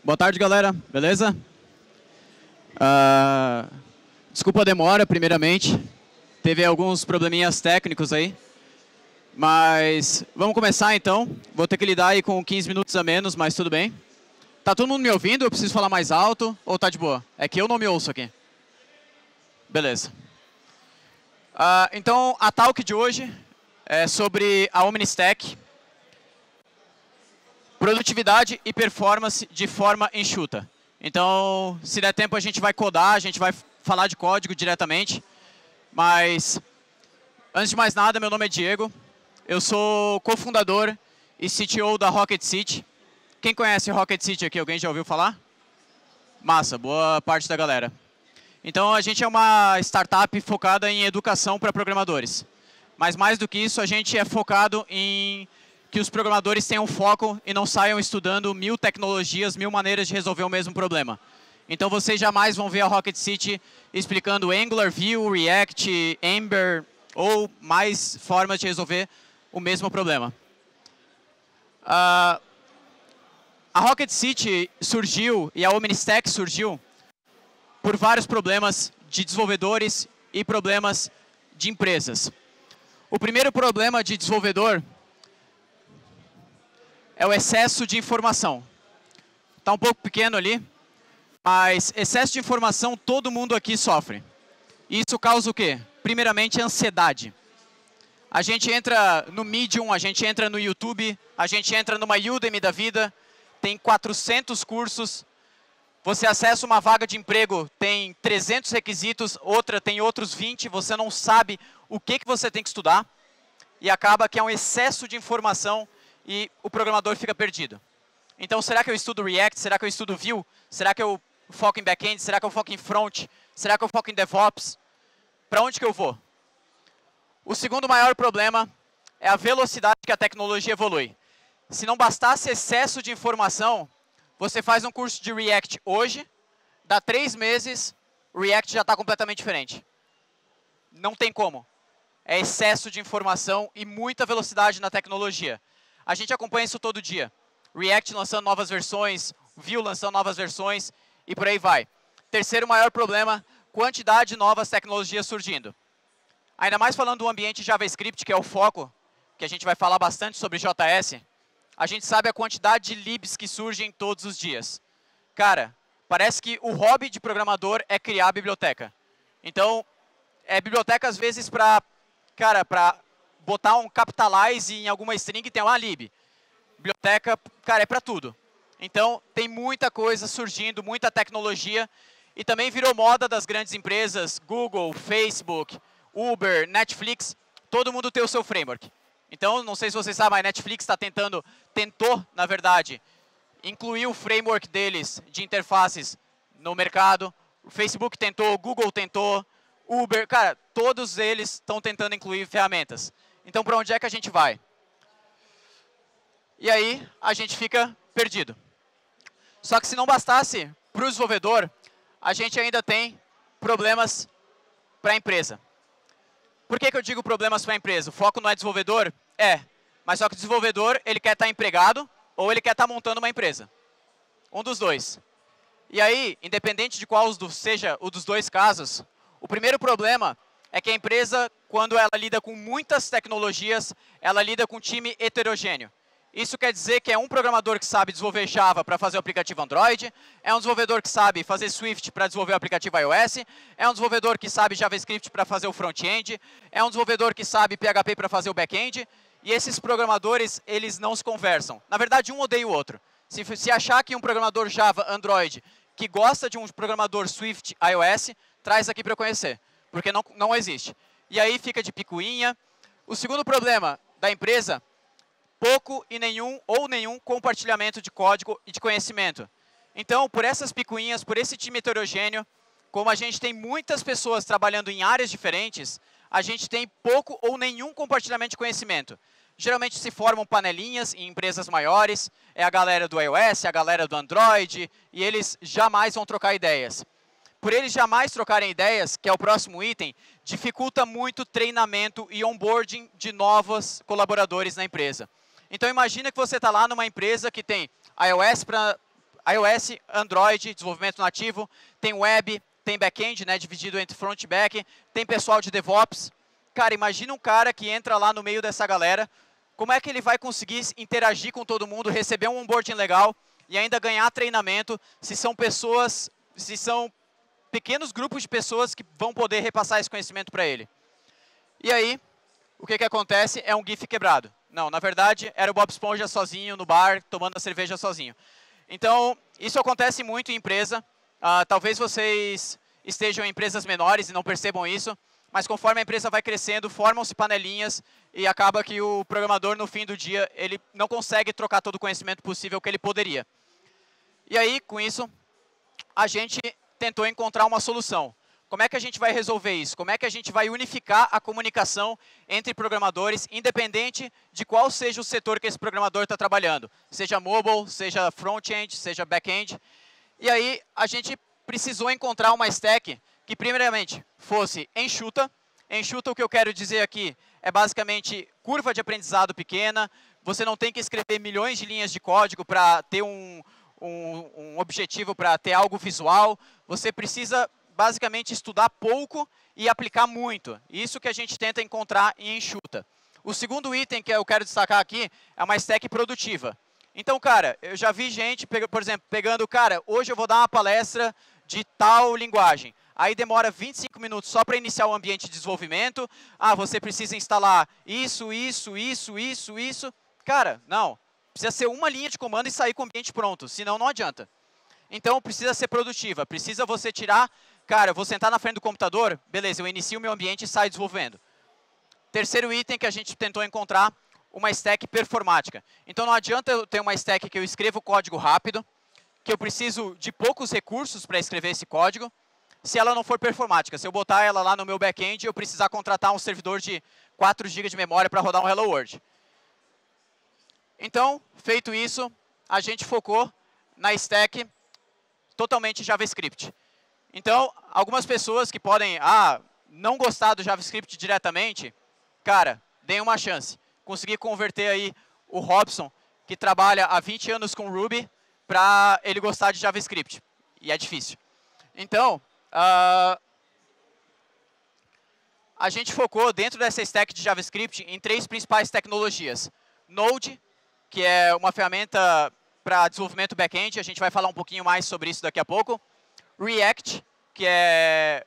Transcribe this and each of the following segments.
Boa tarde, galera. Beleza? Desculpa a demora, primeiramente. Teve alguns probleminhas técnicos aí. Mas vamos começar, então. Vou ter que lidar aí com 15 minutos a menos, mas tudo bem. Tá todo mundo me ouvindo? Eu preciso falar mais alto ou tá de boa? É que eu não me ouço aqui. Beleza. Então, a talk de hoje é sobre a OmniStack. Produtividade e performance de forma enxuta. Então, se der tempo, a gente vai codar, a gente vai falar de código diretamente. Mas, antes de mais nada, meu nome é Diego. Eu sou cofundador e CTO da Rocket City. Quem conhece Rocket City aqui? Alguém já ouviu falar? Massa, boa parte da galera. Então, a gente é uma startup focada em educação para programadores. Mas, mais do que isso, a gente é focado em que os programadores tenham foco e não saiam estudando 1000 tecnologias, 1000 maneiras de resolver o mesmo problema. Então, vocês jamais vão ver a Rocket City explicando Angular, Vue, React, Ember ou mais formas de resolver o mesmo problema. A Rocket City surgiu e a OmniStack surgiu por vários problemas de desenvolvedores e problemas de empresas. O primeiro problema de desenvolvedor é o excesso de informação. Está um pouco pequeno ali, mas excesso de informação todo mundo aqui sofre. Isso causa o quê? Primeiramente, ansiedade. A gente entra no Medium, a gente entra no YouTube, a gente entra numa Udemy da vida, tem 400 cursos, você acessa uma vaga de emprego, tem 300 requisitos, outra tem outros 20, você não sabe o que você tem que estudar, e acaba que é um excesso de informação e o programador fica perdido. Então, será que eu estudo React? Será que eu estudo Vue? Será que eu foco em back-end? Será que eu foco em front? Será que eu foco em DevOps? Para onde que eu vou? O segundo maior problema é a velocidade que a tecnologia evolui. Se não bastasse excesso de informação, você faz um curso de React hoje, dá 3 meses, o React já está completamente diferente. Não tem como. É excesso de informação e muita velocidade na tecnologia. A gente acompanha isso todo dia. React lançando novas versões, Vue lançando novas versões e por aí vai. Terceiro maior problema, quantidade de novas tecnologias surgindo. Ainda mais falando do ambiente JavaScript, que é o foco, que a gente vai falar bastante sobre JS, a gente sabe a quantidade de libs que surgem todos os dias. Cara, parece que o hobby de programador é criar biblioteca. Então, é biblioteca às vezes para botar um capitalize em alguma string e tem uma lib. Biblioteca, cara, é para tudo. Então, tem muita coisa surgindo, muita tecnologia. E também virou moda das grandes empresas, Google, Facebook, Uber, Netflix, todo mundo tem o seu framework. Então, não sei se vocês sabem, mas a Netflix tentou, na verdade, incluir o framework deles de interfaces no mercado. O Facebook tentou, o Google tentou, Uber, cara, todos eles estão tentando incluir ferramentas. Então, para onde é que a gente vai? E aí, a gente fica perdido. Só que se não bastasse para o desenvolvedor, a gente ainda tem problemas para a empresa. Por que eu digo problemas para a empresa? O foco não é desenvolvedor? É. Mas só que o desenvolvedor, ele quer estar empregado ou ele quer estar montando uma empresa. Um dos dois. E aí, independente de qual seja o dos dois casos, o primeiro problema é que a empresa, quando ela lida com muitas tecnologias, ela lida com um time heterogêneo. Isso quer dizer que é um programador que sabe desenvolver Java para fazer o aplicativo Android, é um desenvolvedor que sabe fazer Swift para desenvolver o aplicativo iOS, é um desenvolvedor que sabe JavaScript para fazer o front-end, é um desenvolvedor que sabe PHP para fazer o back-end, e esses programadores, eles não se conversam. Na verdade, um odeia o outro. Se achar que um programador Java Android que gosta de um programador Swift iOS, traz aqui para eu conhecer, porque não existe. E aí fica de picuinha. O segundo problema da empresa, pouco e nenhum compartilhamento de código e de conhecimento. Então, por essas picuinhas, por esse time heterogêneo, como a gente tem muitas pessoas trabalhando em áreas diferentes, a gente tem pouco ou nenhum compartilhamento de conhecimento. Geralmente se formam panelinhas em empresas maiores, é a galera do iOS, a galera do Android, e eles jamais vão trocar ideias. Por eles jamais trocarem ideias, que é o próximo item, dificulta muito o treinamento e onboarding de novos colaboradores na empresa. Então, imagina que você está lá numa empresa que tem iOS para iOS, Android, desenvolvimento nativo, tem web, tem back-end, né, dividido entre front e back, tem pessoal de DevOps. Cara, imagina um cara que entra lá no meio dessa galera, como é que ele vai conseguir interagir com todo mundo, receber um onboarding legal e ainda ganhar treinamento se são pessoas, se são pequenos grupos de pessoas que vão poder repassar esse conhecimento para ele. E aí, o que acontece é um GIF quebrado. Não, na verdade, era o Bob Esponja sozinho no bar, tomando a cerveja sozinho. Então, isso acontece muito em empresa. Talvez vocês estejam em empresas menores e não percebam isso, mas conforme a empresa vai crescendo, formam-se panelinhas e acaba que o programador, no fim do dia, ele não consegue trocar todo o conhecimento possível que ele poderia. E aí, com isso, a gente tentou encontrar uma solução. Como é que a gente vai resolver isso? Como é que a gente vai unificar a comunicação entre programadores, independente de qual seja o setor que esse programador está trabalhando? Seja mobile, seja front-end, seja back-end. E aí, a gente precisou encontrar uma stack que, primeiramente, fosse enxuta. Enxuta, o que eu quero dizer aqui, é basicamente curva de aprendizado pequena. Você não tem que escrever milhões de linhas de código para ter um objetivo, para ter algo visual. Você precisa basicamente estudar pouco e aplicar muito. Isso que a gente tenta encontrar em enxuta. O segundo item que eu quero destacar aqui é uma stack produtiva. Então, cara, eu já vi gente, por exemplo, pegando, cara, hoje eu vou dar uma palestra de tal linguagem. Aí demora 25 minutos só para iniciar o ambiente de desenvolvimento. Você precisa instalar isso. Cara, não. Precisa ser uma linha de comando e sair com o ambiente pronto, senão não adianta. Então, precisa ser produtiva. Precisa você tirar... Cara, eu vou sentar na frente do computador, beleza, eu inicio o meu ambiente e saio desenvolvendo. Terceiro item que a gente tentou encontrar, uma stack performática. Então, não adianta eu ter uma stack que eu escrevo código rápido, que eu preciso de poucos recursos para escrever esse código, se ela não for performática. Se eu botar ela lá no meu back-end, eu precisar contratar um servidor de 4 GB de memória para rodar um Hello World. Então, feito isso, a gente focou na stack totalmente JavaScript. Então, algumas pessoas que podem não gostar do JavaScript diretamente, cara, deem uma chance. Consegui converter aí o Robson, que trabalha há 20 anos com Ruby, para ele gostar de JavaScript. E é difícil. Então, a gente focou dentro dessa stack de JavaScript em 3 principais tecnologias. Node, que é uma ferramenta para desenvolvimento back-end, a gente vai falar um pouquinho mais sobre isso daqui a pouco. React, que é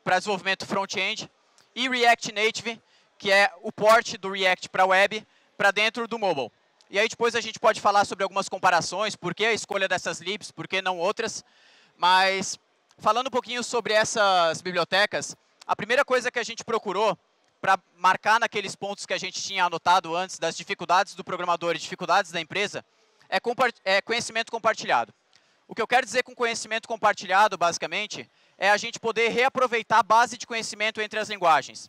para desenvolvimento front-end, e React Native, que é o port do React para web, para dentro do mobile. E aí depois a gente pode falar sobre algumas comparações, por que a escolha dessas libs, por que não outras. Mas, falando um pouquinho sobre essas bibliotecas, a primeira coisa que a gente procurou para marcar naqueles pontos que a gente tinha anotado antes, das dificuldades do programador e dificuldades da empresa, é conhecimento compartilhado. O que eu quero dizer com conhecimento compartilhado, basicamente, é a gente poder reaproveitar a base de conhecimento entre as linguagens.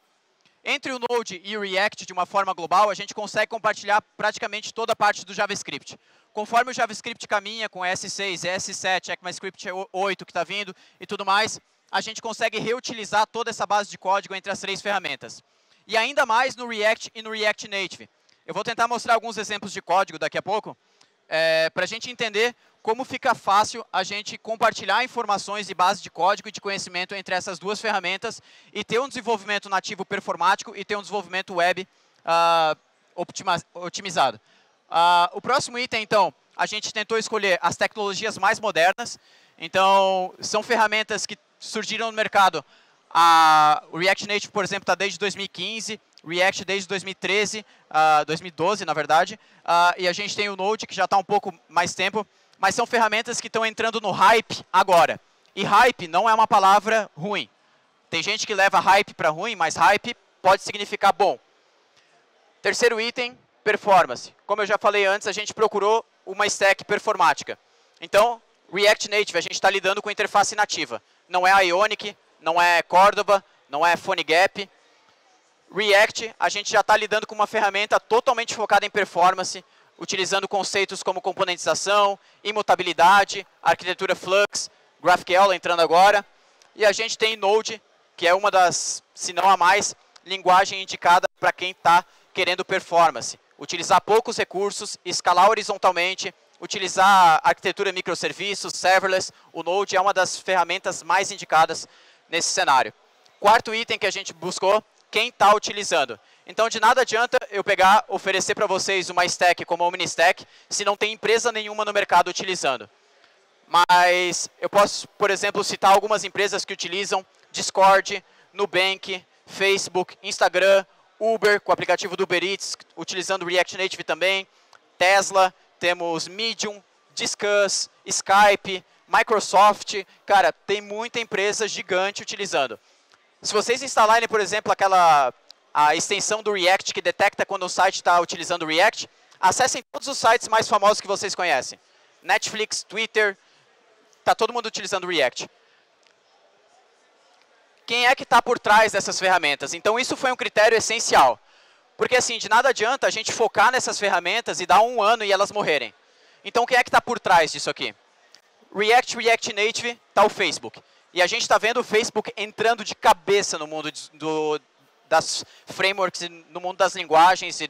Entre o Node e o React, de uma forma global, a gente consegue compartilhar praticamente toda a parte do JavaScript. Conforme o JavaScript caminha com ES6, ES7, ECMAScript 8 que está vindo e tudo mais, a gente consegue reutilizar toda essa base de código entre as 3 ferramentas. E ainda mais no React e no React Native. Eu vou tentar mostrar alguns exemplos de código daqui a pouco, para a gente entender como fica fácil a gente compartilhar informações e base de código e de conhecimento entre essas 2 ferramentas e ter um desenvolvimento nativo performático e ter um desenvolvimento web otimizado. O próximo item, então, a gente tentou escolher as tecnologias mais modernas. Então, são ferramentas que surgiram no mercado. O React Native, por exemplo, está desde 2015, React desde 2013, 2012, na verdade. E a gente tem o Node, que já está um pouco mais tempo. Mas são ferramentas que estão entrando no hype agora. E hype não é uma palavra ruim. Tem gente que leva hype para ruim, mas hype pode significar bom. Terceiro item, performance. Como eu já falei antes, a gente procurou uma stack performática. Então, React Native, a gente está lidando com interface nativa. Não é Ionic, não é Cordova, não é PhoneGap. React, a gente já está lidando com uma ferramenta totalmente focada em performance, utilizando conceitos como componentização, imutabilidade, arquitetura Flux, GraphQL entrando agora. E a gente tem Node, que é uma das, se não a mais, linguagem indicada para quem está querendo performance. Utilizar poucos recursos, escalar horizontalmente, utilizar a arquitetura microserviços, serverless, o Node é uma das ferramentas mais indicadas nesse cenário. Quarto item que a gente buscou, quem está utilizando. Então, de nada adianta eu pegar, oferecer para vocês uma stack como a OmniStack, se não tem empresa nenhuma no mercado utilizando. Mas eu posso, por exemplo, citar algumas empresas que utilizam Discord, Nubank, Facebook, Instagram, Uber, com o aplicativo do Uber Eats, utilizando React Native também, Tesla, temos Medium, Discuss, Skype, Microsoft. Cara, tem muita empresa gigante utilizando. Se vocês instalarem, por exemplo, a extensão do React que detecta quando o site está utilizando o React, acessem todos os sites mais famosos que vocês conhecem. Netflix, Twitter, está todo mundo utilizando o React. Quem é que está por trás dessas ferramentas? Então, isso foi um critério essencial. Porque, assim, de nada adianta a gente focar nessas ferramentas e dar um ano e elas morrerem. Então, quem é que está por trás disso aqui? React Native, está o Facebook. E a gente está vendo o Facebook entrando de cabeça no mundo das frameworks, no mundo das linguagens e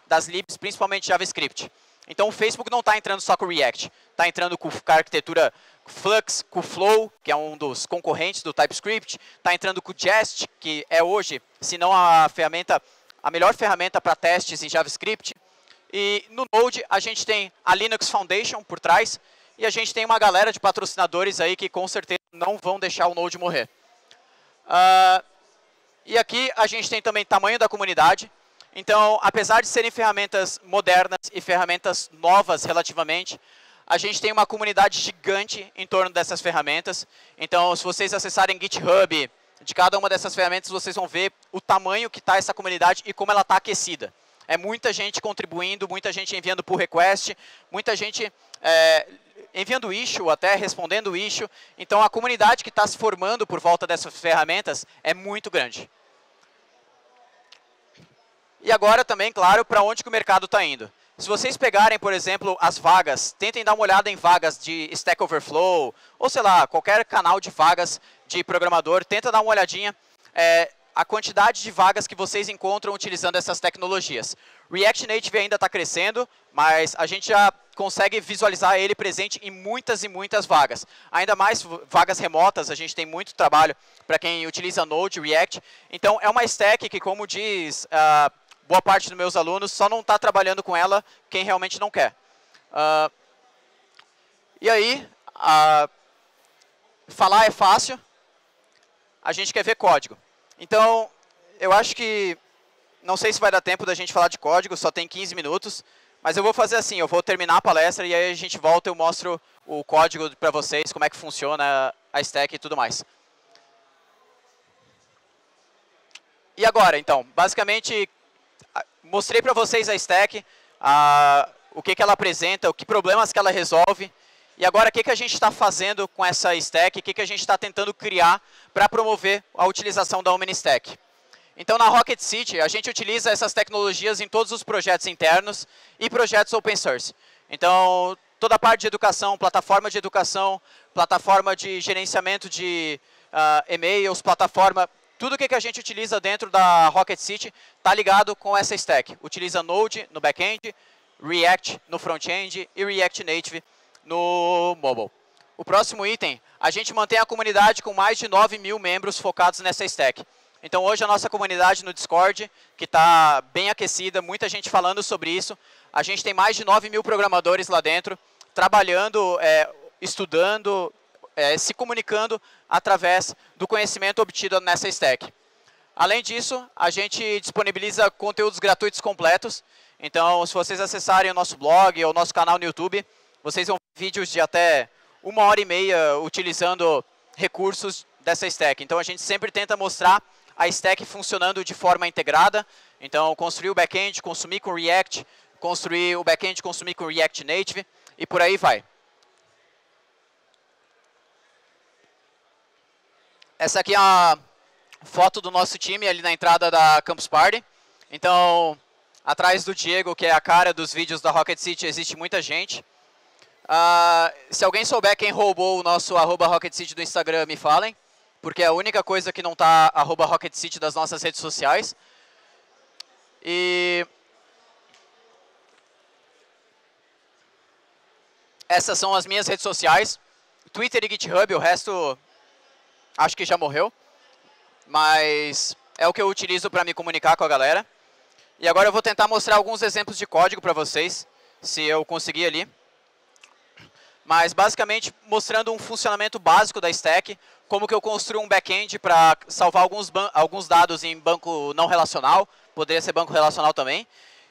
das libs, principalmente JavaScript. Então, o Facebook não está entrando só com o React. Está entrando com a arquitetura Flux, com o Flow, que é um dos concorrentes do TypeScript. Está entrando com o Jest, que é hoje, se não a melhor ferramenta para testes em JavaScript. E no Node, a gente tem a Linux Foundation por trás. E a gente tem uma galera de patrocinadores aí que, com certeza, não vão deixar o Node morrer. E aqui, a gente tem também tamanho da comunidade. Então, apesar de serem ferramentas modernas e ferramentas novas relativamente, a gente tem uma comunidade gigante em torno dessas ferramentas. Então, se vocês acessarem GitHub de cada uma dessas ferramentas, vocês vão ver o tamanho que está essa comunidade e como ela está aquecida. É muita gente contribuindo, muita gente enviando pull request, muita gente enviando issue, até respondendo issue. Então, a comunidade que está se formando por volta dessas ferramentas é muito grande. E agora também, claro, para onde que o mercado está indo. Se vocês pegarem, por exemplo, as vagas, tentem dar uma olhada em vagas de Stack Overflow, ou sei lá, qualquer canal de vagas de programador, tenta dar uma olhadinha a quantidade de vagas que vocês encontram utilizando essas tecnologias. React Native ainda está crescendo, mas a gente já consegue visualizar ele presente em muitas e muitas vagas. Ainda mais vagas remotas, a gente tem muito trabalho para quem utiliza Node, React. Então, é uma stack que, como diz boa parte dos meus alunos, só não está trabalhando com ela quem realmente não quer. E aí, falar é fácil, a gente quer ver código. Então, eu acho que, não sei se vai dar tempo da gente falar de código, só tem 15 minutos, mas eu vou fazer assim, eu vou terminar a palestra e aí a gente volta e eu mostro o código para vocês, como é que funciona a stack e tudo mais. E agora, então, basicamente, mostrei para vocês a stack, o que ela apresenta, que problemas que ela resolve. E agora, o que a gente está fazendo com essa stack, o que a gente está tentando criar para promover a utilização da OmniStack. Então, na Rocket City, a gente utiliza essas tecnologias em todos os projetos internos e projetos open source. Então, toda a parte de educação, plataforma de gerenciamento de e-mails, tudo que a gente utiliza dentro da Rocket City está ligado com essa stack. Utiliza Node no back-end, React no front-end e React Native no mobile. O próximo item, a gente mantém a comunidade com mais de 9 mil membros focados nessa stack. Então, hoje a nossa comunidade no Discord, que está bem aquecida, muita gente falando sobre isso. A gente tem mais de 9 mil programadores lá dentro, trabalhando, estudando, se comunicando através do conhecimento obtido nessa stack. Além disso, a gente disponibiliza conteúdos gratuitos completos. Então, se vocês acessarem o nosso blog ou o nosso canal no YouTube, vocês vão ver vídeos de até 1h30 utilizando recursos dessa stack. Então, a gente sempre tenta mostrar a stack funcionando de forma integrada. Então, construir o back-end, consumir com React, construir o back-end, consumir com React Native e por aí vai. Essa aqui é a foto do nosso time ali na entrada da Campus Party. Então, atrás do Diego, que é a cara dos vídeos da Rocket City, existe muita gente. Se alguém souber quem roubou o nosso @RocketCity do Instagram, me falem, porque é a única coisa que não está @RocketCity das nossas redes sociais. E Essas são as minhas redes sociais, Twitter e GitHub, o resto acho que já morreu, mas é o que eu utilizo para me comunicar com a galera. E agora eu vou tentar mostrar alguns exemplos de código para vocês, se eu conseguir ali. Mas basicamente mostrando um funcionamento básico da stack, como que eu construo um back-end para salvar alguns dados em banco não relacional, poderia ser banco relacional também,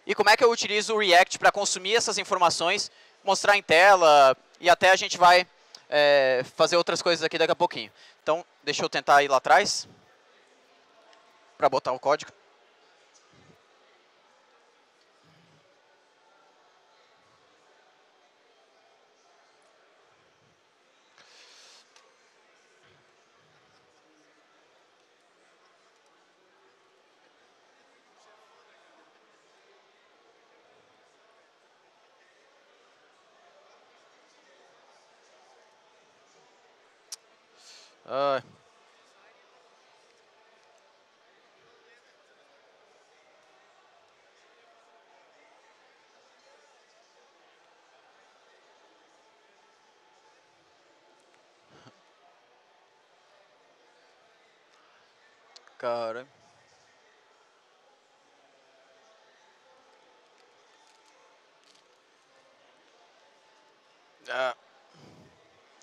e como é que eu utilizo o React para consumir essas informações, mostrar em tela, e até a gente vai fazer outras coisas aqui daqui a pouquinho. Então, deixa eu tentar ir lá atrás, para botar o código. Cara.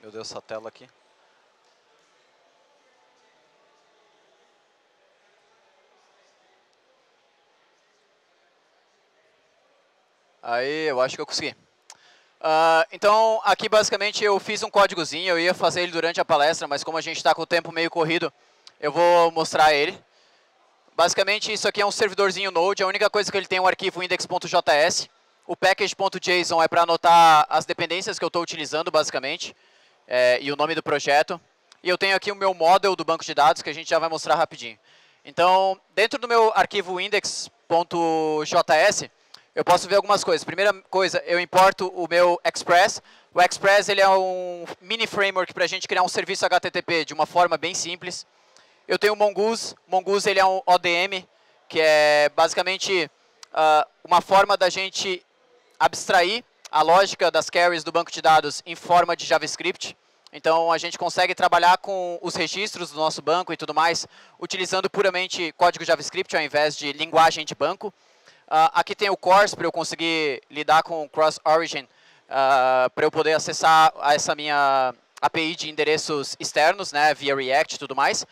Meu Deus, essa tela aqui. Aí, eu acho que eu consegui. Então, aqui basicamente eu fiz um códigozinho, eu ia fazer ele durante a palestra, mas como a gente está com o tempo meio corrido, eu vou mostrar ele. Basicamente, isso aqui é um servidorzinho Node, a única coisa que ele tem é um arquivo index.js. O package.json é para anotar as dependências que eu estou utilizando, basicamente, e o nome do projeto. E eu tenho aqui o meu model do banco de dados, que a gente já vai mostrar rapidinho. Então, dentro do meu arquivo index.js, eu posso ver algumas coisas. Primeira coisa, eu importo o meu Express. O Express ele é um mini framework para a gente criar um serviço HTTP de uma forma bem simples. Eu tenho o Mongoose. Mongoose ele é um ODM, que é basicamente uma forma da gente abstrair a lógica das queries do banco de dados em forma de JavaScript. Então, a gente consegue trabalhar com os registros do nosso banco e tudo mais, utilizando puramente código JavaScript ao invés de linguagem de banco. Aqui tem o CORS para eu conseguir lidar com cross-origin, para eu poder acessar essa minha API de endereços externos, né, via React e tudo mais.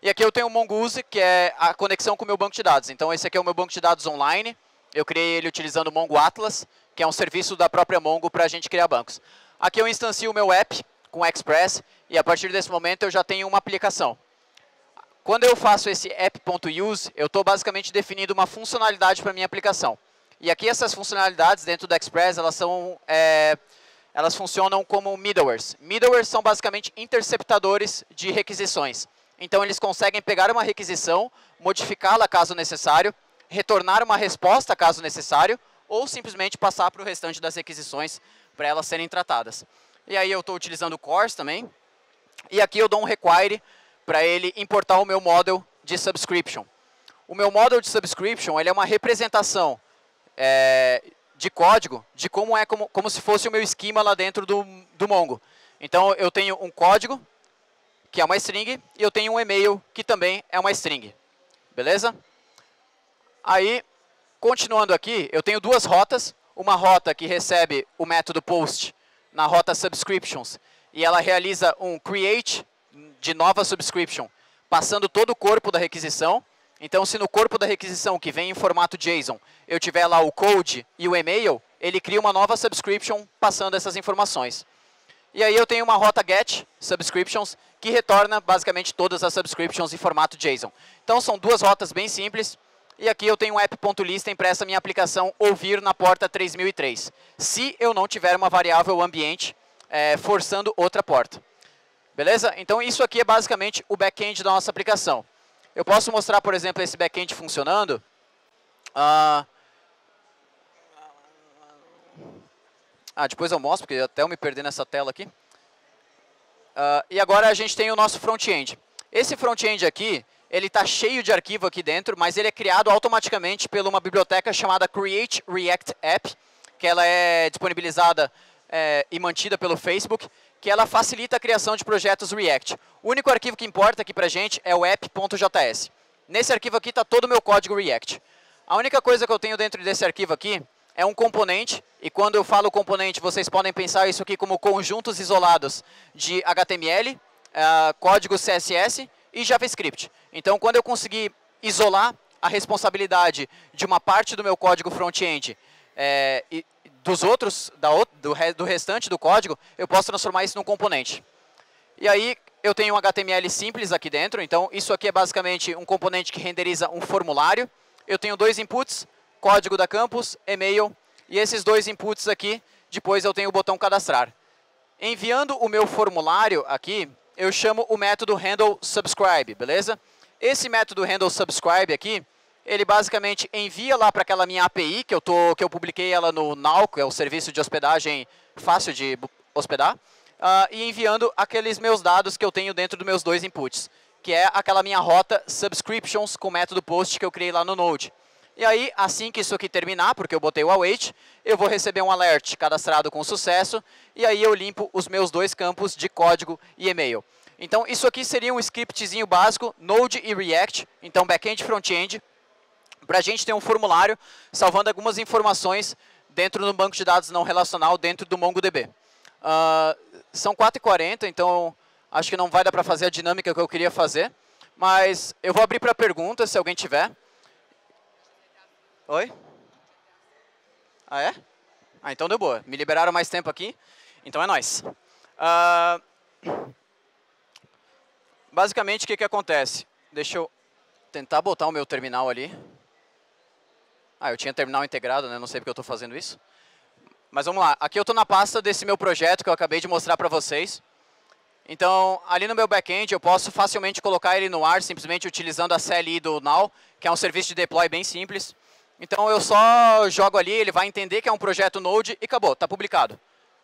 E aqui eu tenho o Mongoose, que é a conexão com o meu banco de dados. Então, esse aqui é o meu banco de dados online. Eu criei ele utilizando o Mongo Atlas, que é um serviço da própria Mongo para a gente criar bancos. Aqui eu instancio o meu app com Express, e a partir desse momento eu já tenho uma aplicação. Quando eu faço esse app.use, eu estou basicamente definindo uma funcionalidade para a minha aplicação. E aqui essas funcionalidades dentro do Express, elas funcionam como middlewares. Middlewares são basicamente interceptadores de requisições. Então, eles conseguem pegar uma requisição, modificá-la caso necessário, retornar uma resposta caso necessário, ou simplesmente passar para o restante das requisições para elas serem tratadas. E aí eu estou utilizando o CORS também. E aqui eu dou um require para ele importar o meu model de subscription. O meu model de subscription ele é uma representação de código de como se fosse o meu esquema lá dentro do Mongo. Então, eu tenho um código, que é uma string, e eu tenho um e-mail, que também é uma string. Beleza? Aí, continuando aqui, eu tenho duas rotas. Uma rota que recebe o método post na rota subscriptions, e ela realiza um create de nova subscription, passando todo o corpo da requisição. Então, se no corpo da requisição, que vem em formato JSON, eu tiver lá o code e o e-mail, ele cria uma nova subscription passando essas informações. E aí eu tenho uma rota get subscriptions, que retorna basicamente todas as subscriptions em formato JSON. Então, são duas rotas bem simples. E aqui eu tenho um app.listen para essa minha aplicação ouvir na porta 3003. Se eu não tiver uma variável ambiente forçando outra porta. Beleza? Então, isso aqui é basicamente o back-end da nossa aplicação. Eu posso mostrar, por exemplo, esse back-end funcionando. Depois eu mostro, porque até eu me perdi nessa tela aqui. E agora a gente tem o nosso front-end. Esse front-end aqui, ele está cheio de arquivo aqui dentro, mas ele é criado automaticamente por uma biblioteca chamada Create React App, que ela é disponibilizada e mantida pelo Facebook, que ela facilita a criação de projetos React. O único arquivo que importa aqui para a gente é o app.js. Nesse arquivo aqui está todo o meu código React. A única coisa que eu tenho dentro desse arquivo aqui é um componente, e quando eu falo componente, vocês podem pensar isso aqui como conjuntos isolados de HTML, código CSS e JavaScript. Então, quando eu conseguir isolar a responsabilidade de uma parte do meu código front-end e dos outros, do restante do código, eu posso transformar isso num componente. E aí, eu tenho um HTML simples aqui dentro, então isso aqui é basicamente um componente que renderiza um formulário. Eu tenho dois inputs, código da campus, e-mail, e esses dois inputs aqui, depois eu tenho o botão cadastrar. Enviando o meu formulário aqui, eu chamo o método handleSubscribe, beleza? Esse método handleSubscribe aqui, ele basicamente envia lá para aquela minha API, que eu publiquei ela no Now, que é o serviço de hospedagem fácil de hospedar, e enviando aqueles meus dados que eu tenho dentro dos meus dois inputs, que é aquela minha rota subscriptions com o método post que eu criei lá no Node. E aí, assim que isso aqui terminar, porque eu botei o await, eu vou receber um alert cadastrado com sucesso, e aí eu limpo os meus dois campos de código e e-mail. Então, isso aqui seria um scriptzinho básico, Node e React, então back-end e front-end, para a gente ter um formulário salvando algumas informações dentro do banco de dados não relacional, dentro do MongoDB. São 4h40, então acho que não vai dar para fazer a dinâmica que eu queria fazer, mas eu vou abrir para perguntas, se alguém tiver. Oi? Ah, é? Ah, então deu boa. Me liberaram mais tempo aqui, então é nóis. Basicamente, o que acontece? Deixa eu tentar botar o meu terminal ali. Eu tinha terminal integrado, né? Não sei porque eu estou fazendo isso. Mas vamos lá. Aqui eu estou na pasta desse meu projeto que eu acabei de mostrar para vocês. Então, ali no meu back-end, eu posso facilmente colocar ele no ar, simplesmente utilizando a CLI do Now, que é um serviço de deploy bem simples. Então, eu só jogo ali, ele vai entender que é um projeto Node e acabou, está publicado.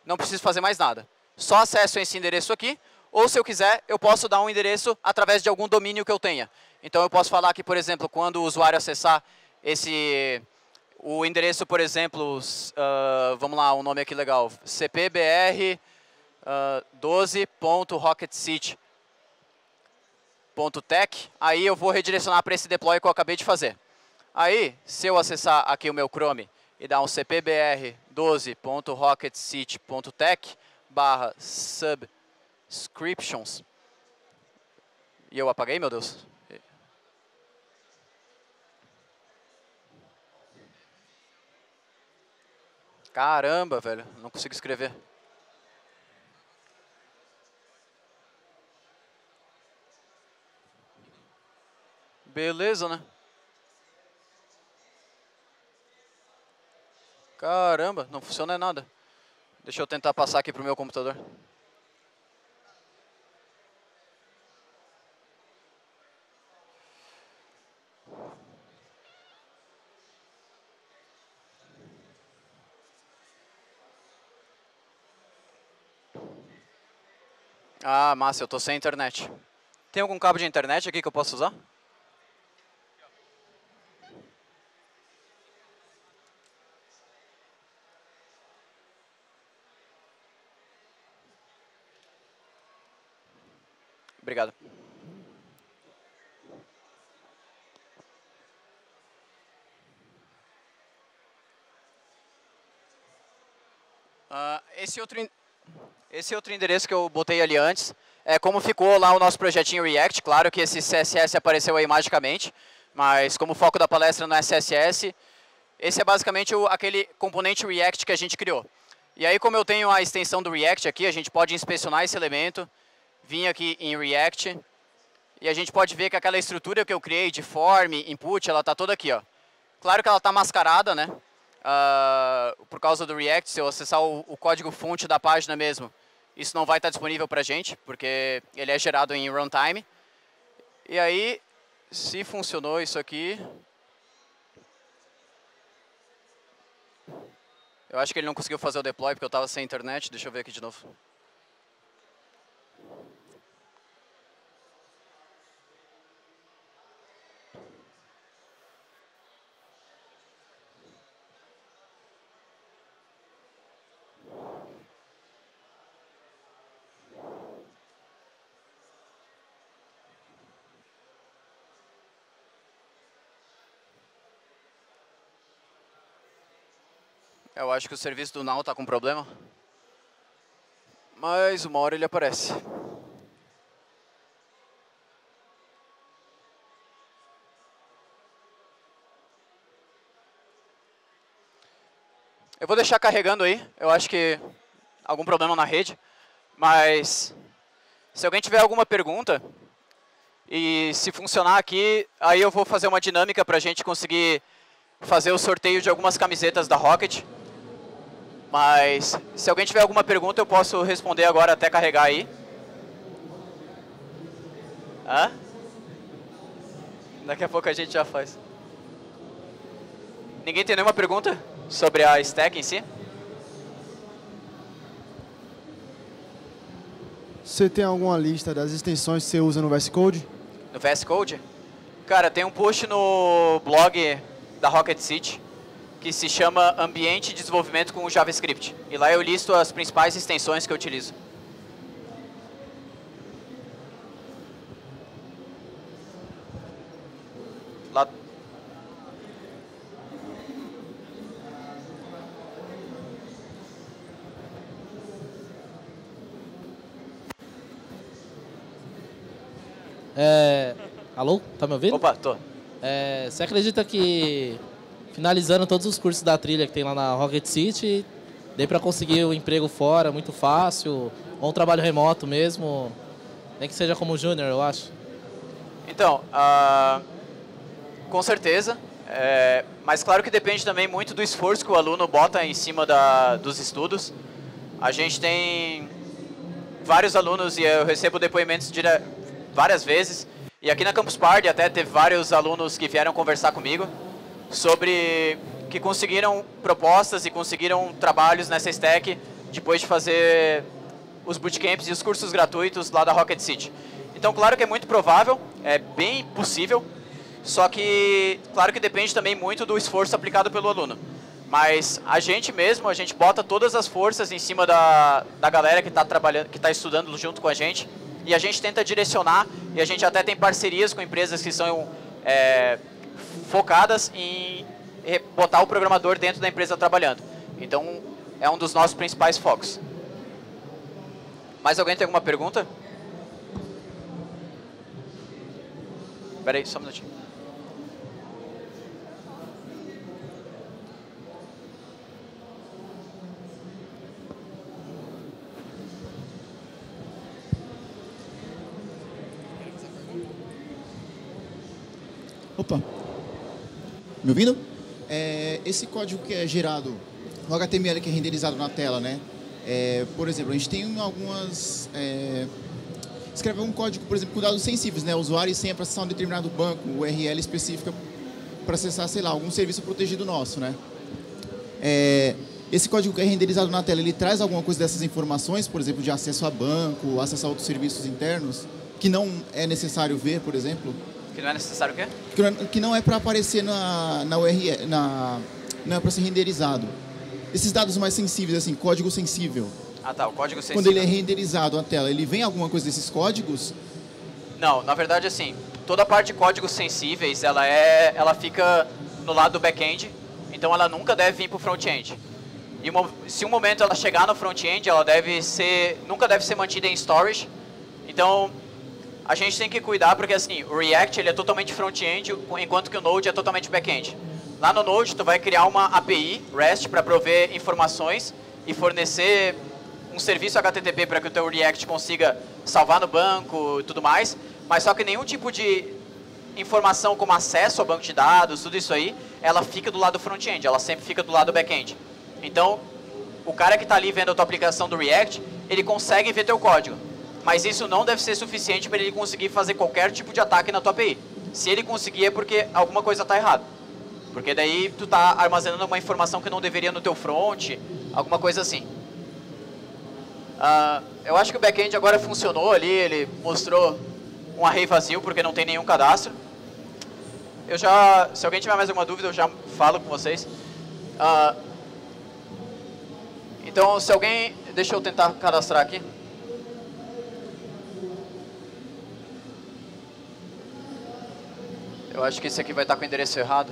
Não preciso fazer mais nada. Só acesso esse endereço aqui, ou se eu quiser, eu posso dar um endereço através de algum domínio que eu tenha. Então, eu posso falar que, por exemplo, quando o usuário acessar o endereço, por exemplo, vamos lá, um nome aqui legal, cpbr 12.rocketcity.tech, aí eu vou redirecionar para esse deploy que eu acabei de fazer. Aí, se eu acessar aqui o meu Chrome e dar um cpbr 12.rocketcity.tech/subscriptions, e eu apaguei, meu Deus. Caramba, velho, não consigo escrever. Beleza, né? Caramba, não funciona nada. Deixa eu tentar passar aqui pro meu computador. Ah, massa, eu tô sem internet. Tem algum cabo de internet aqui que eu posso usar? Obrigado. Esse outro endereço que eu botei ali antes é como ficou lá o nosso projetinho React. Claro que esse CSS apareceu aí magicamente, mas como o foco da palestra não é CSS, esse é basicamente aquele componente React que a gente criou. E aí, como eu tenho a extensão do React aqui, a gente pode inspecionar esse elemento, vir aqui em React, e a gente pode ver que aquela estrutura que eu criei de form, input, ela está toda aqui, ó. Claro que ela está mascarada, né? Por causa do React, se eu acessar o código fonte da página mesmo, isso não vai estar disponível para a gente, porque ele é gerado em runtime. E aí, se funcionou isso aqui, eu acho que ele não conseguiu fazer o deploy porque eu estava sem internet. Deixa eu ver aqui de novo. Eu acho que o serviço do Now está com problema. Mas uma hora ele aparece. Eu vou deixar carregando aí. Eu acho que algum problema na rede. Mas se alguém tiver alguma pergunta, e se funcionar aqui, aí eu vou fazer uma dinâmica para a gente conseguir fazer o sorteio de algumas camisetas da Rocket. Mas se alguém tiver alguma pergunta, eu posso responder agora até carregar aí. Hã? Daqui a pouco a gente já faz. Ninguém tem nenhuma pergunta sobre a stack em si? Você tem alguma lista das extensões que você usa no VS Code? No VS Code? Cara, tem um post no blog da Rocket City que se chama Ambiente de Desenvolvimento com JavaScript. E lá eu listo as principais extensões que eu utilizo. Lá... Alô? Tá me ouvindo? Opa, tô. Você acredita que finalizando todos os cursos da trilha que tem lá na Rocket City, dê para conseguir um emprego fora muito fácil, ou um trabalho remoto mesmo, nem que seja como júnior, eu acho? Então, com certeza, mas claro que depende também muito do esforço que o aluno bota em cima dos estudos. A gente tem vários alunos e eu recebo depoimentos várias vezes, e aqui na Campus Party até teve vários alunos que vieram conversar comigo sobre que conseguiram propostas e conseguiram trabalhos nessa stack depois de fazer os bootcamps e os cursos gratuitos lá da Rocket City. Então, claro que é muito provável, é bem possível, só que, claro que depende também muito do esforço aplicado pelo aluno. Mas a gente mesmo, a gente bota todas as forças em cima da galera que está trabalhando, que está estudando junto com a gente, e a gente tenta direcionar, e a gente até tem parcerias com empresas que são focadas em botar o programador dentro da empresa trabalhando. Então, é um dos nossos principais focos. Mais alguém tem alguma pergunta? Espera aí, só um minutinho. Opa, me ouvindo? Esse código que é gerado no HTML que é renderizado na tela, né? Por exemplo, a gente tem algumas... escreve um código, por exemplo, com dados sensíveis, né? Usuário e senha para acessar um determinado banco, URL específica para acessar, sei lá, algum serviço protegido nosso, né? Esse código que é renderizado na tela, ele traz alguma coisa dessas informações, por exemplo, de acesso a banco, acesso a outros serviços internos, que não é necessário ver, por exemplo? Que não é necessário o quê? Que não é para aparecer na URL, não é para ser renderizado. Esses dados mais sensíveis, assim, código sensível. Ah, tá, o código sensível. Quando ele é renderizado na tela, ele vem alguma coisa desses códigos? Não, na verdade, assim, toda a parte de códigos sensíveis, ela fica no lado do back-end, então ela nunca deve vir para o front-end. E se um momento ela chegar no front-end, ela nunca deve ser mantida em storage. Então, a gente tem que cuidar, porque assim, o React ele é totalmente front-end, enquanto que o Node é totalmente back-end. Lá no Node, tu vai criar uma API REST para prover informações e fornecer um serviço HTTP para que o teu React consiga salvar no banco e tudo mais, mas só que nenhum tipo de informação como acesso ao banco de dados, tudo isso aí, ela fica do lado do front-end, ela sempre fica do lado do back-end. Então, o cara que está ali vendo a tua aplicação do React, ele consegue ver teu código. Mas isso não deve ser suficiente para ele conseguir fazer qualquer tipo de ataque na tua API. Se ele conseguir é porque alguma coisa está errada. Porque daí tu está armazenando uma informação que não deveria no teu front, alguma coisa assim. Eu acho que o back-end agora funcionou ali, ele mostrou um array vazio porque não tem nenhum cadastro. Se alguém tiver mais alguma dúvida, eu já falo com vocês. Então, se alguém... Deixa eu tentar cadastrar aqui. Eu acho que esse aqui vai estar com o endereço errado.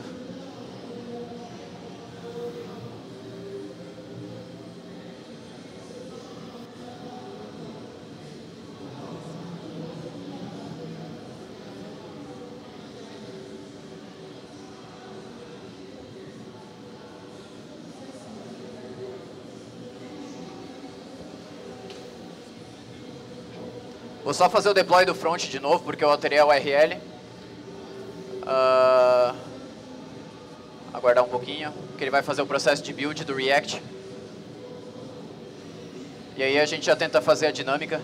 Vou só fazer o deploy do front de novo, porque eu alterei a URL. Aguardar um pouquinho, que ele vai fazer o processo de build do React. E aí a gente já tenta fazer a dinâmica.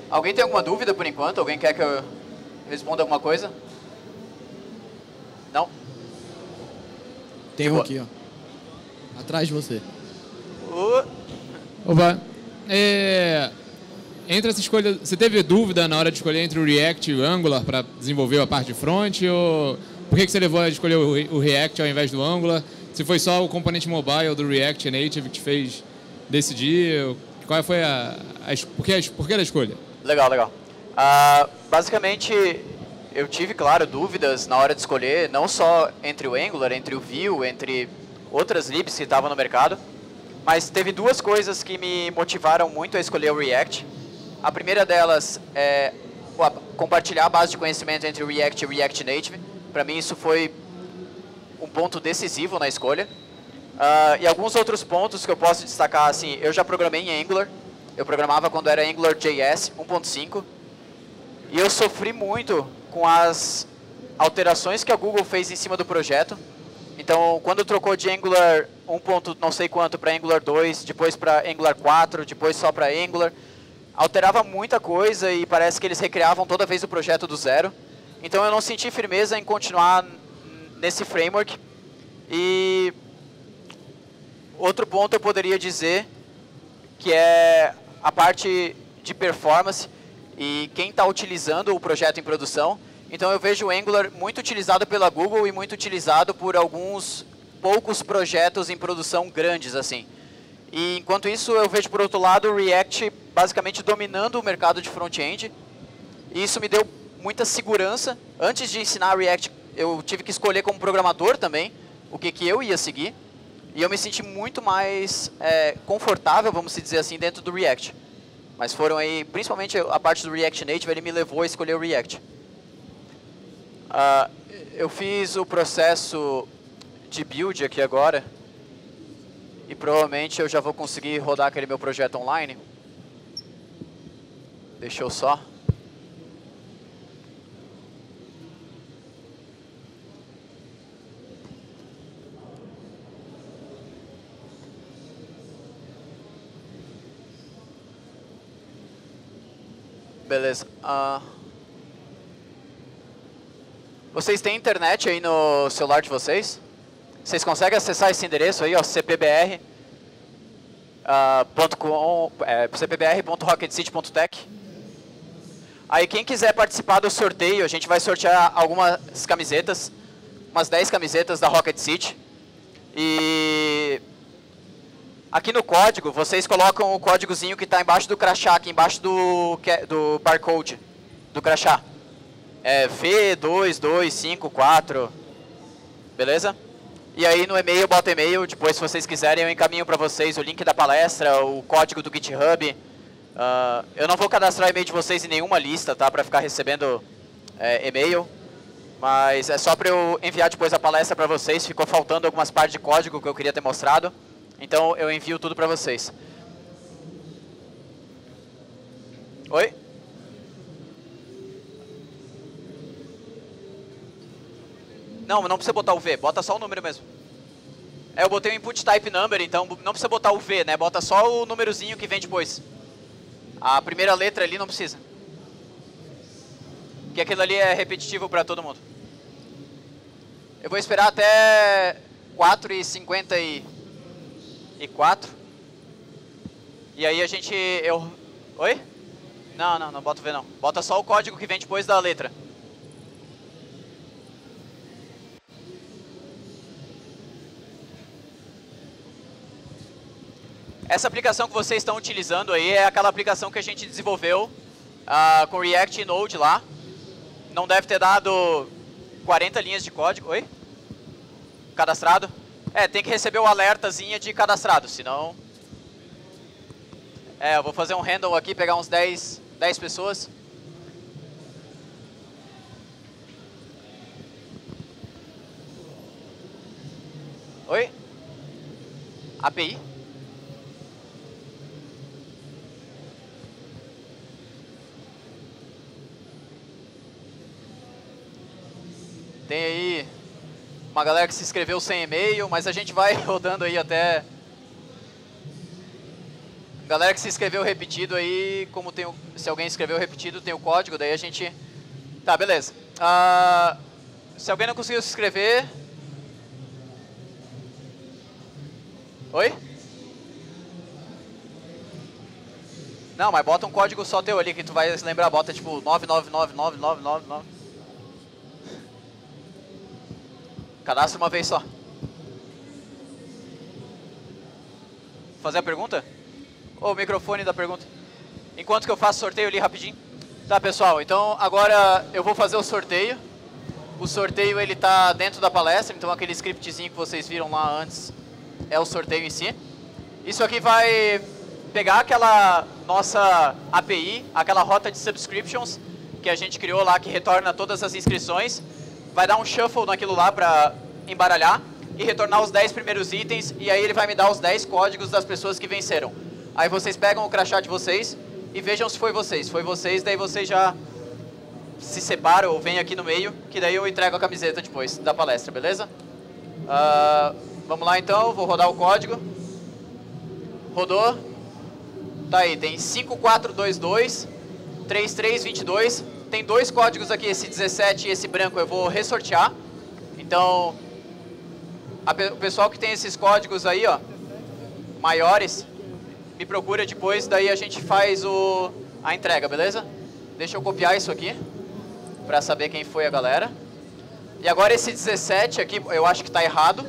Alguém tem alguma dúvida por enquanto? Alguém quer que eu responda alguma coisa? Não? Tem um aqui, ó. Atrás de você. Opa. Entre essa escolha, você teve dúvida na hora de escolher entre o React e o Angular para desenvolver a parte de front? Ou por que você levou a escolher o React ao invés do Angular? Se foi só o componente mobile do React Native que te fez decidir? Qual foi por que a escolha? Legal, legal. Basicamente, eu tive, claro, dúvidas na hora de escolher, não só entre o Angular, entre o Vue, entre outras libs que estavam no mercado, mas teve duas coisas que me motivaram muito a escolher o React. A primeira delas é compartilhar a base de conhecimento entre o React e o React Native. Para mim isso foi um ponto decisivo na escolha. E alguns outros pontos que eu posso destacar, assim, eu já programei em Angular. Eu programava quando era AngularJS 1.5. E eu sofri muito com as alterações que a Google fez em cima do projeto. Então, quando trocou de Angular 1. Não sei quanto para Angular 2, depois para Angular 4, depois só para Angular, alterava muita coisa e parece que eles recriavam toda vez o projeto do zero. Então eu não senti firmeza em continuar nesse framework. E outro ponto eu poderia dizer que é a parte de performance e quem está utilizando o projeto em produção. Então eu vejo o Angular muito utilizado pela Google e muito utilizado por alguns poucos projetos em produção grandes, assim. E enquanto isso eu vejo por outro lado o React basicamente dominando o mercado de front-end. E isso me deu muita segurança. Antes de ensinar React, eu tive que escolher como programador também o que eu ia seguir. E eu me senti muito mais confortável, vamos dizer assim, dentro do React. Mas foram aí, principalmente a parte do React Native, ele me levou a escolher o React. Eu fiz o processo de build aqui agora. E provavelmente eu já vou conseguir rodar aquele meu projeto online. Deixa eu só. Beleza. Vocês têm internet aí no celular de vocês? Vocês conseguem acessar esse endereço aí, ó, cpbr.rocketcity.tech. Aí quem quiser participar do sorteio, a gente vai sortear algumas camisetas, umas 10 camisetas da Rocket City. E aqui no código, vocês colocam o códigozinho que está embaixo do crachá, aqui embaixo do barcode do crachá. É V2254, beleza? E aí no e-mail, bota e-mail, depois se vocês quiserem eu encaminho para vocês o link da palestra, o código do GitHub. Eu não vou cadastrar o e-mail de vocês em nenhuma lista, tá? Para ficar recebendo e-mail. Mas é só para eu enviar depois a palestra para vocês. Ficou faltando algumas partes de código que eu queria ter mostrado. Então eu envio tudo para vocês. Oi? Não precisa botar o V, bota só o número mesmo. Eu botei o input type number, então não precisa botar o V, né? Bota só o númerozinho que vem depois. A primeira letra ali não precisa. Porque aquilo ali é repetitivo para todo mundo. Eu vou esperar até 4h54. E aí a gente... Oi? Não bota o V não. Bota só o código que vem depois da letra. Essa aplicação que vocês estão utilizando aí é aquela aplicação que a gente desenvolveu com React e Node lá. Não deve ter dado 40 linhas de código. Oi? Cadastrado? Tem que receber o alertazinho de cadastrado, senão... eu vou fazer um handle aqui, pegar uns 10 pessoas. Oi? API? Tem aí uma galera que se inscreveu sem e-mail, mas a gente vai rodando aí até... Galera que se inscreveu repetido aí, como tem se alguém escreveu repetido, tem o código, daí a gente... Tá, beleza. Se alguém não conseguiu se inscrever... Oi? Não, mas bota um código só teu ali, que tu vai lembrar, bota tipo 9999999. Cadastra uma vez só. Fazer a pergunta? Ou o microfone da pergunta? Enquanto que eu faço sorteio ali rapidinho. Tá, pessoal, então agora eu vou fazer o sorteio. O sorteio ele tá dentro da palestra, então aquele scriptzinho que vocês viram lá antes é o sorteio em si. Isso aqui vai pegar aquela nossa API, aquela rota de subscriptions que a gente criou lá, que retorna todas as inscrições. Vai dar um shuffle naquilo lá para embaralhar e retornar os 10 primeiros itens, e aí ele vai me dar os 10 códigos das pessoas que venceram. Aí vocês pegam o crachá de vocês e vejam se foi vocês. Foi vocês, daí vocês já se separam ou vêm aqui no meio, que daí eu entrego a camiseta depois da palestra, beleza? Vamos lá então, vou rodar o código. Rodou. Tá aí, tem 5422 3322. Tem dois códigos aqui, esse 17 e esse branco eu vou ressortear. Então, o pessoal que tem esses códigos aí, ó, maiores, me procura depois, daí a gente faz a entrega, beleza? Deixa eu copiar isso aqui, pra saber quem foi a galera. E agora esse 17 aqui, eu acho que tá errado.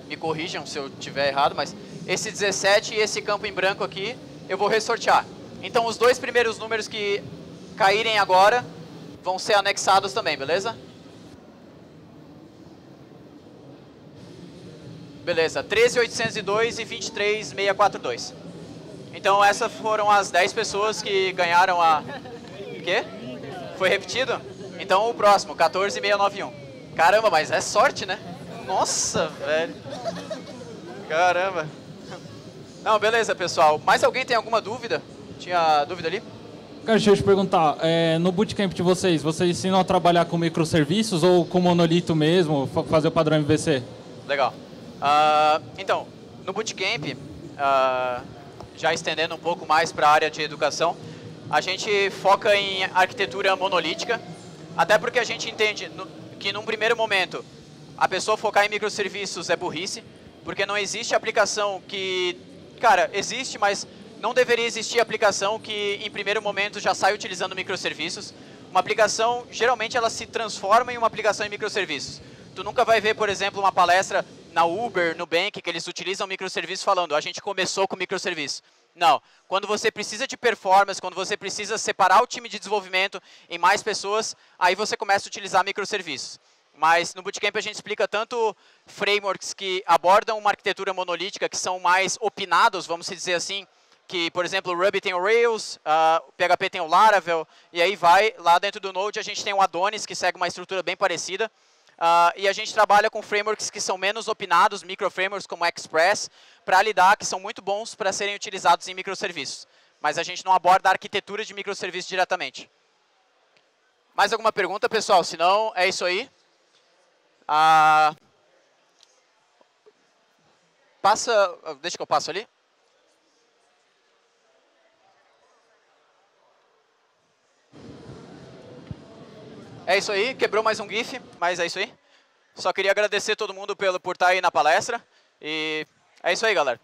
Me corrijam se eu tiver errado, mas esse 17 e esse campo em branco aqui, eu vou ressortear. Então os dois primeiros números que caírem agora vão ser anexados também, beleza? Beleza, 13.802 e 23.642. Então essas foram as 10 pessoas que ganharam a... O quê? Foi repetido? Então o próximo, 14.691. Caramba, mas é sorte, né? Nossa, velho. Caramba. Não, beleza, pessoal. Mais alguém tem alguma dúvida? Tinha dúvida ali? Cara, deixa eu te perguntar, no bootcamp de vocês ensinam a trabalhar com microserviços ou com monolito mesmo, fazer o padrão MVC? Legal. Então, no bootcamp, já estendendo um pouco mais para a área de educação, a gente foca em arquitetura monolítica, até porque a gente entende que num primeiro momento a pessoa focar em microserviços é burrice, porque não existe aplicação que... Cara, existe, mas não deveria existir aplicação que em primeiro momento já sai utilizando microserviços. Uma aplicação, geralmente ela se transforma em uma aplicação em microserviços. Tu nunca vai ver, por exemplo, uma palestra na Uber, Nubank, que eles utilizam microserviços falando, a gente começou com microserviço. Não. Quando você precisa de performance, quando você precisa separar o time de desenvolvimento em mais pessoas, aí você começa a utilizar microserviços. Mas no Bootcamp a gente explica tanto frameworks que abordam uma arquitetura monolítica, que são mais opinados, vamos dizer assim, que, por exemplo, o Ruby tem o Rails, o PHP tem o Laravel, e aí vai, lá dentro do Node a gente tem o Adonis, que segue uma estrutura bem parecida, e a gente trabalha com frameworks que são menos opinados, microframeworks como Express, para lidar, que são muito bons para serem utilizados em microserviços. Mas a gente não aborda a arquitetura de microserviços diretamente. Mais alguma pergunta, pessoal? Se não, é isso aí. Deixa que eu passo ali. É isso aí, quebrou mais um GIF, mas é isso aí. Só queria agradecer todo mundo por estar aí na palestra. E é isso aí, galera.